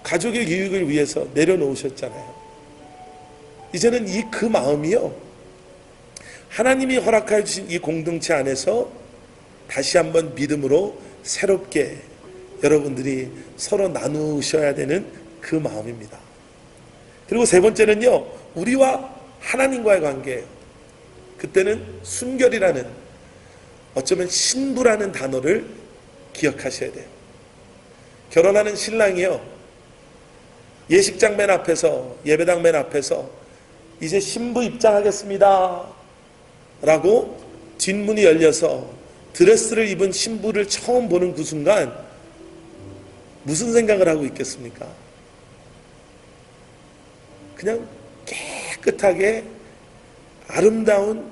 가족의 유익을 위해서 내려놓으셨잖아요. 이제는 그 마음이요, 하나님이 허락해 주신 이 공동체 안에서 다시 한번 믿음으로 새롭게 여러분들이 서로 나누셔야 되는 그 마음입니다. 그리고 세 번째는요, 우리와 하나님과의 관계예요. 그때는 순결이라는, 어쩌면 신부라는 단어를 기억하셔야 돼요. 결혼하는 신랑이요, 예식장 맨 앞에서, 예배당 맨 앞에서 이제 신부 입장하겠습니다 라고 뒷문이 열려서 드레스를 입은 신부를 처음 보는 그 순간 무슨 생각을 하고 있겠습니까? 그냥 깨끗하게 아름다운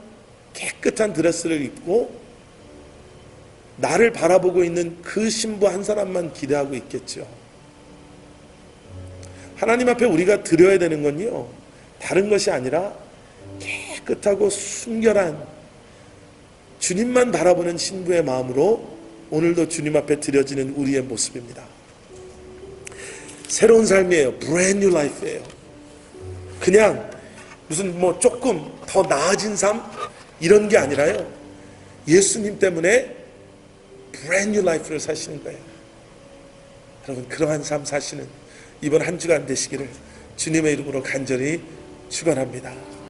깨끗한 드레스를 입고 나를 바라보고 있는 그 신부 한 사람만 기대하고 있겠죠. 하나님 앞에 우리가 드려야 되는 건요, 다른 것이 아니라 깨끗하고 순결한 주님만 바라보는 신부의 마음으로 오늘도 주님 앞에 드려지는 우리의 모습입니다. 새로운 삶이에요. brand new life예요. 그냥 무슨 뭐 조금 더 나아진 삶 이런 게 아니라요, 예수님 때문에 brand new life를 사시는 거예요. 여러분, 그러한 삶 사시는 이번 한 주간 되시기를 주님의 이름으로 간절히 축원합니다.